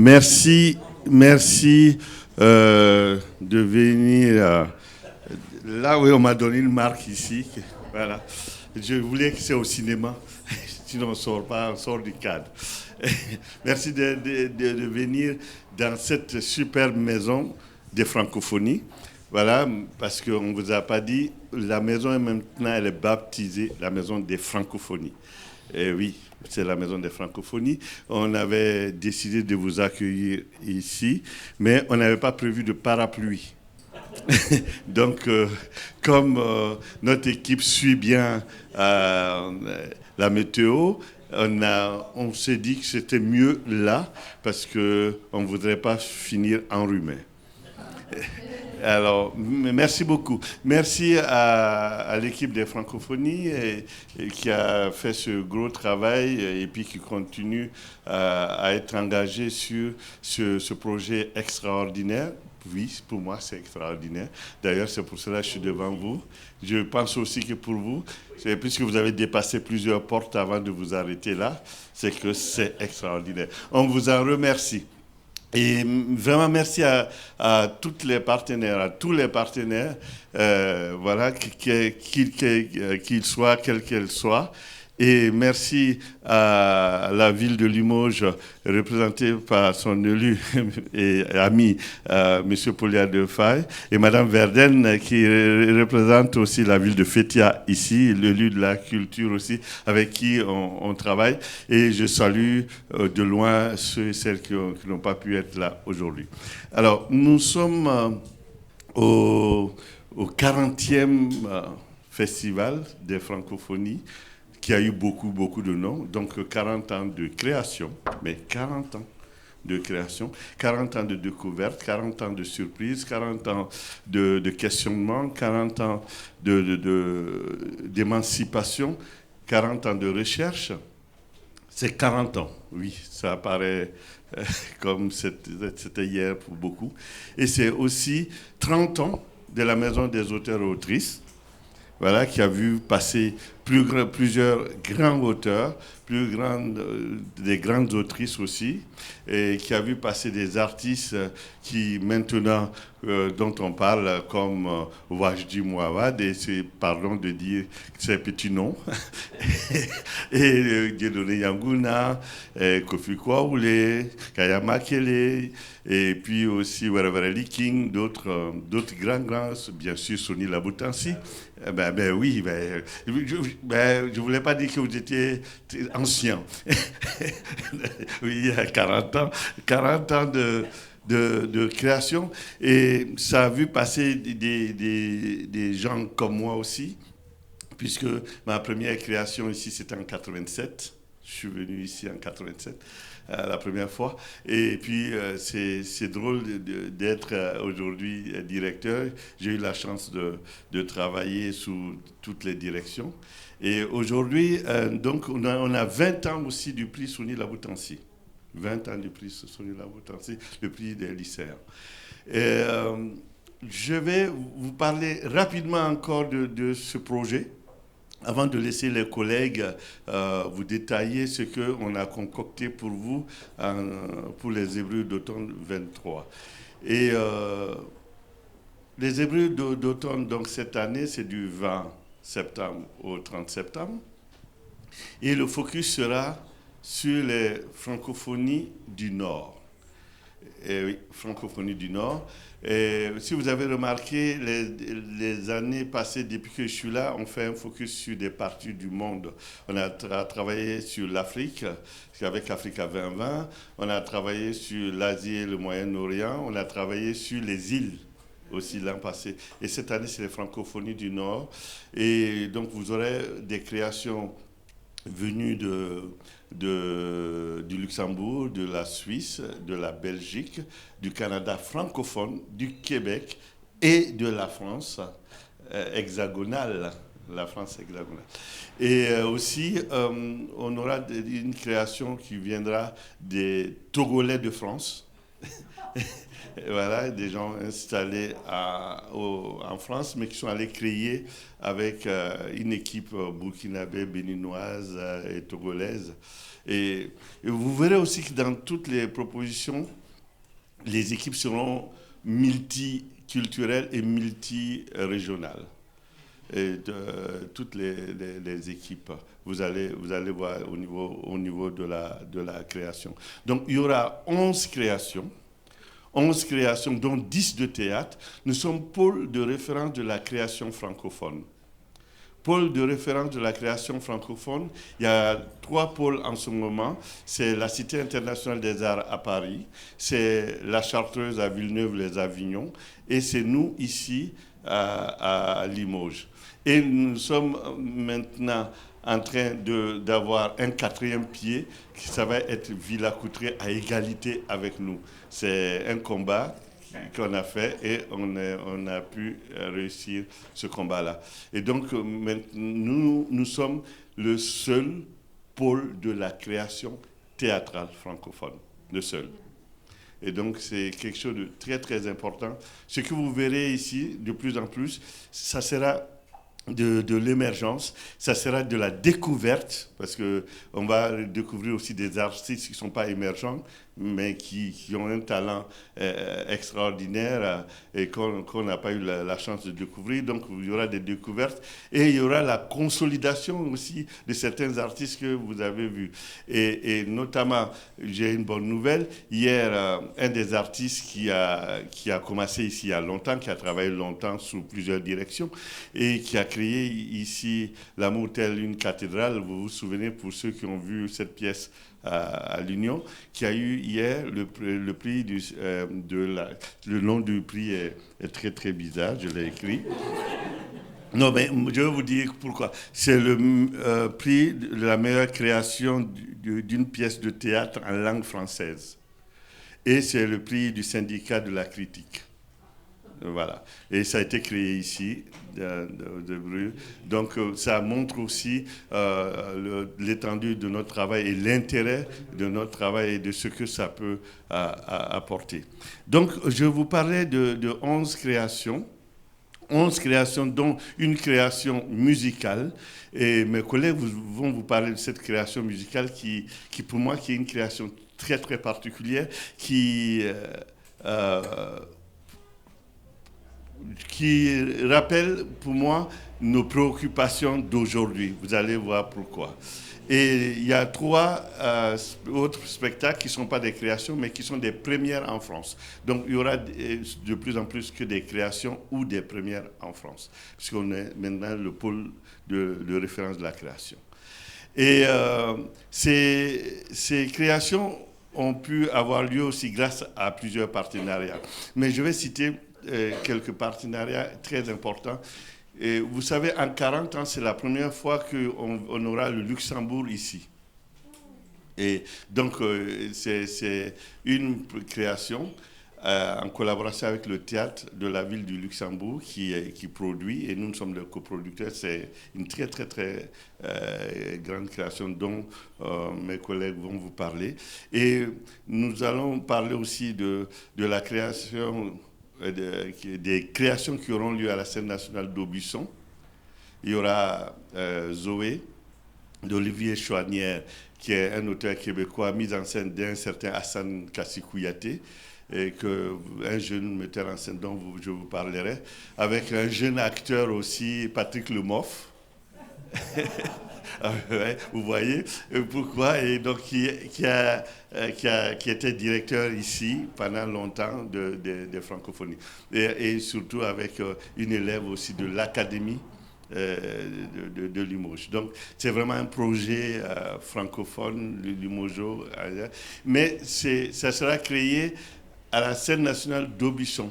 Merci de venir là où on m'a donné une marque ici. Voilà. Je voulais que c'est au cinéma, sinon on ne sort pas, on sort du cadre. Merci de venir dans cette superbe maison de francophonie. Voilà, parce qu'on ne vous a pas dit, la maison est maintenant, elle est baptisée la maison des francophonies. Et oui, c'est la maison des francophonies. On avait décidé de vous accueillir ici, mais on n'avait pas prévu de parapluie. Donc, comme notre équipe suit bien la météo, on s'est dit que c'était mieux là, parce qu'on ne voudrait pas finir enrhumé. Alors, merci beaucoup. Merci à l'équipe des francophonies qui a fait ce gros travail et puis qui continue à être engagée sur ce projet extraordinaire. Oui, pour moi, c'est extraordinaire. D'ailleurs, c'est pour cela que je suis devant vous. Je pense aussi que pour vous, puisque vous avez dépassé plusieurs portes avant de vous arrêter là, c'est que c'est extraordinaire. On vous en remercie. Et vraiment merci à tous les partenaires, voilà, qu'ils soient, quels qu'elles soient. Et merci à la ville de Limoges, représentée par son élu et ami, M. Polia de Faye, et Mme Verden, qui représente aussi la ville de Fétia ici, l'élu de la culture aussi, avec qui on travaille. Et je salue de loin ceux et celles qui n'ont pas pu être là aujourd'hui. Alors, nous sommes au 40e festival des francophonies, qui a eu beaucoup de noms. Donc 40 ans de création, mais 40 ans de création, 40 ans de découverte, 40 ans de surprise, 40 ans de questionnement, 40 ans d'émancipation, 40 ans de recherche. C'est 40 ans, oui, ça paraît comme c'était hier pour beaucoup. Et c'est aussi 30 ans de la Maison des auteurs et autrices, voilà, qui a vu passer plusieurs grands auteurs, des grandes autrices aussi, et qui a vu passer des artistes qui maintenant, dont on parle comme Wajdi Mouawad, et c'est, pardon de dire ces petits noms, et Dieudonné Yangouna, Kofi Kwaoulé, Kaya Makele, et puis aussi Werevereli King, d'autres grands, bien sûr Soni Laboutansi. Oui, je ne voulais pas dire que vous étiez ancien. Oui, il y a 40 ans de création, et ça a vu passer des gens comme moi aussi, puisque ma première création ici, c'était en 87. Je suis venu ici en 87, la première fois. Et puis, c'est drôle d'être aujourd'hui directeur. J'ai eu la chance de travailler sous toutes les directions. Et aujourd'hui, donc, on a 20 ans aussi du prix Soni Laboutansi. 20 ans du prix Soni Laboutansi, le prix des lycéens. Et, je vais vous parler rapidement encore de ce projet, avant de laisser les collègues vous détailler ce qu'on a concocté pour vous pour les Hébreux d'automne 23. Et les Hébreux d'automne, donc cette année, c'est du 20 septembre au 30 septembre. Et le focus sera sur les francophonies du Nord. Et oui, francophonie du Nord. Et si vous avez remarqué, les années passées, depuis que je suis là, on fait un focus sur des parties du monde. On a travaillé sur l'Afrique, avec Africa 2020. On a travaillé sur l'Asie et le Moyen-Orient. On a travaillé sur les îles aussi l'an passé. Et cette année, c'est les francophonies du Nord. Et donc, vous aurez des créations venues du Luxembourg, de la Suisse, de la Belgique, du Canada francophone, du Québec et de la France hexagonale. La France hexagonale. Et aussi, on aura une création qui viendra des Togolais de France. Voilà, des gens installés en France, mais qui sont allés créer avec une équipe burkinabé, béninoise et togolaise. Et vous verrez aussi que dans toutes les propositions, les équipes seront multiculturelles et multirégionales. Et toutes les équipes, vous allez voir au niveau de la création. Donc il y aura 11 créations, dont 10 de théâtre. Nous sommes pôle de référence de la création francophone. Pôle de référence de la création francophone, il y a 3 pôles en ce moment. C'est la Cité internationale des arts à Paris, c'est la Chartreuse à Villeneuve-les-Avignon, et c'est nous ici à Limoges. Et nous sommes maintenant en train d'avoir un 4e pied, ça va être Villacoutré à égalité avec nous. C'est un combat qu'on a fait et on a pu réussir ce combat-là. Et donc, nous sommes le seul pôle de la création théâtrale francophone, le seul. Et donc, c'est quelque chose de très, très important. Ce que vous verrez ici, de plus en plus, ça sera de l'émergence, ça sera de la découverte, parce qu'on va découvrir aussi des artistes qui ne sont pas émergents, mais qui ont un talent extraordinaire et qu'on n'a pas eu la chance de découvrir. Donc il y aura des découvertes et il y aura la consolidation aussi de certains artistes que vous avez vus. Et notamment, j'ai une bonne nouvelle, hier, un des artistes qui a commencé ici il y a longtemps, qui a travaillé longtemps sous plusieurs directions et qui a créé ici L'amour tel une cathédrale, vous vous souvenez, pour ceux qui ont vu cette pièce à l'Union, qui a eu hier le prix le nom du prix est très très bizarre, je l'ai écrit. Non, mais je vais vous dire pourquoi. C'est le prix de la meilleure création d'une pièce de théâtre en langue française. Et c'est le prix du syndicat de la critique. Voilà. Et ça a été créé ici, de Bru. Donc, ça montre aussi l'étendue de notre travail et l'intérêt de notre travail et de ce que ça peut apporter. Donc, je vous parlais de 11 créations. 11 créations, dont une création musicale. Et mes collègues vont vous parler de cette création musicale qui pour moi, qui est une création très, très particulière, qui rappelle pour moi nos préoccupations d'aujourd'hui. Vous allez voir pourquoi. Et il y a 3 autres spectacles qui ne sont pas des créations, mais qui sont des premières en France. Donc il y aura de plus en plus que des créations ou des premières en France, puisqu'on est maintenant le pôle de référence de la création. Et ces créations ont pu avoir lieu aussi grâce à plusieurs partenariats. Mais je vais citer quelques partenariats très importants. Et vous savez, en 40 ans, c'est la première fois qu'on aura le Luxembourg ici. Et donc, c'est une création en collaboration avec le théâtre de la ville du Luxembourg qui produit, et nous sommes le coproducteur. C'est une très, très, très grande création dont mes collègues vont vous parler. Et nous allons parler aussi de la création des créations qui auront lieu à la scène nationale d'Aubusson. Il y aura Zoé d'Olivier Chouanière, qui est un auteur québécois mis en scène d'un certain Hassan Kassi-Kouyaté, et un jeune metteur en scène dont je vous parlerai, avec un jeune acteur aussi, Patrick Lemoff. Ouais, vous voyez pourquoi, et donc qui était directeur ici pendant longtemps de francophonie, et surtout avec une élève aussi de l'académie de Limoges. Donc c'est vraiment un projet francophone, le Limoges, mais ça sera créé à la scène nationale d'Aubusson.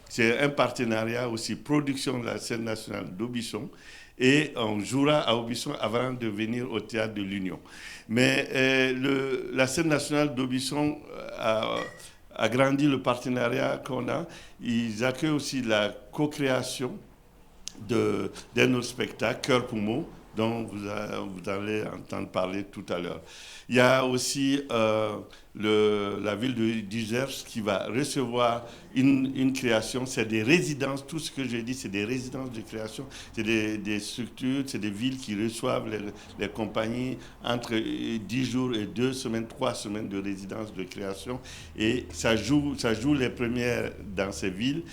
C'est un partenariat aussi, production de la scène nationale d'Aubusson, et on jouera à Aubusson avant de venir au théâtre de l'Union. Mais la scène nationale d'Aubusson a agrandi le partenariat qu'on a. Ils accueillent aussi la co-création d'un autre spectacle, Cœur Poumon, dont vous allez entendre parler tout à l'heure. Il y a aussi la ville d'Uzers qui va recevoir une création, c'est des résidences, tout ce que j'ai dit, c'est des résidences de création, c'est des structures, c'est des villes qui reçoivent les compagnies entre 10 jours et 2 semaines, 3 semaines de résidence de création, et ça joue les premières dans ces villes,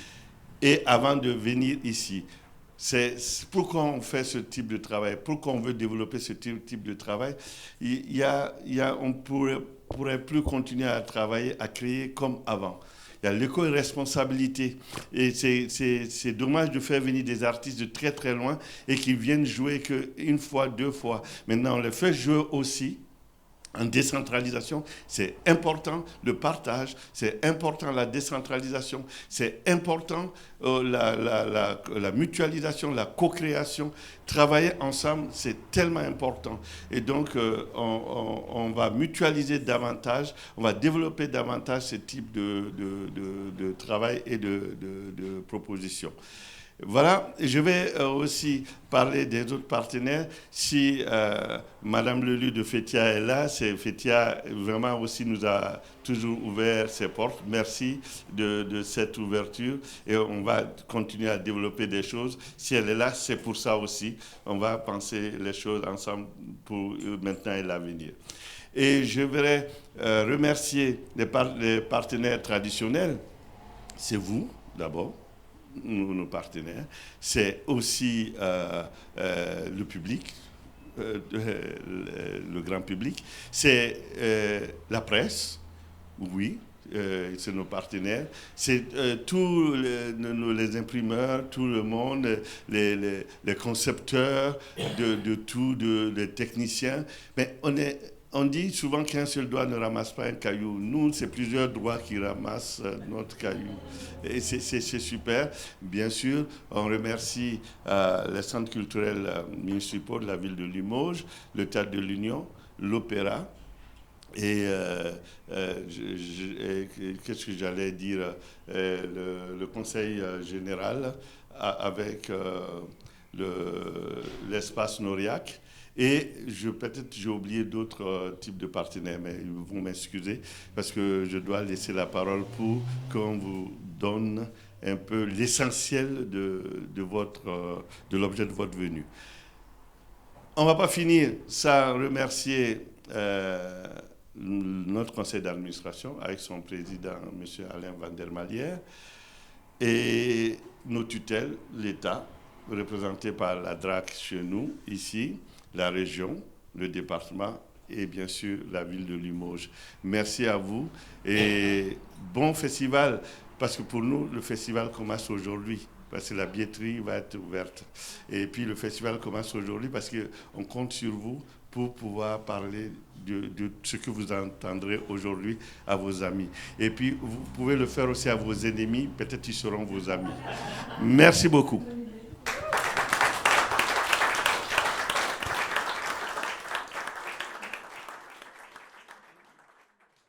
et avant de venir ici. C'est pourquoi on fait ce type de travail, pourquoi on veut développer ce type de travail. On ne pourrait plus continuer à travailler, à créer comme avant. Il y a l'éco-responsabilité. Et c'est dommage de faire venir des artistes de très très loin et qui viennent jouer qu'une fois, deux fois. Maintenant, on les fait jouer aussi. En décentralisation, c'est important le partage, c'est important la décentralisation, c'est important la mutualisation, la co-création. Travailler ensemble, c'est tellement important. Et donc, on va mutualiser davantage, on va développer davantage ce type de travail et de propositions. Voilà, je vais aussi parler des autres partenaires. Si Madame Lelu de FETIA est là, FETIA vraiment aussi nous a toujours ouvert ses portes. Merci de cette ouverture et on va continuer à développer des choses. Si elle est là, c'est pour ça aussi. On va penser les choses ensemble pour maintenant et l'avenir. Et je voudrais remercier les partenaires traditionnels. C'est vous, d'abord. Nos partenaires, c'est aussi le public, le grand public, c'est la presse, oui, c'est nos partenaires, c'est tous les imprimeurs, tout le monde, les concepteurs de tout, les techniciens, mais on dit souvent qu'un seul doigt ne ramasse pas un caillou. Nous, c'est plusieurs doigts qui ramassent notre caillou. Et c'est super. Bien sûr, on remercie les centres culturels municipaux de la ville de Limoges, le Théâtre de l'Union, l'Opéra. Et qu'est-ce que j'allais dire, le Conseil général avec l'espace Noriac. Et peut-être j'ai oublié d'autres types de partenaires, mais vous m'excusez parce que je dois laisser la parole pour qu'on vous donne un peu l'essentiel de l'objet de votre venue. On ne va pas finir sans remercier notre conseil d'administration avec son président, M. Alain Van der Malière, et nos tutelles, l'État, représenté par la DRAC chez nous, ici, la région, le département et bien sûr la ville de Limoges. Merci à vous et bon festival, parce que pour nous, le festival commence aujourd'hui, parce que la billetterie va être ouverte. Et puis le festival commence aujourd'hui parce qu'on compte sur vous pour pouvoir parler de ce que vous entendrez aujourd'hui à vos amis. Et puis vous pouvez le faire aussi à vos ennemis, peut-être ils seront vos amis. Merci beaucoup.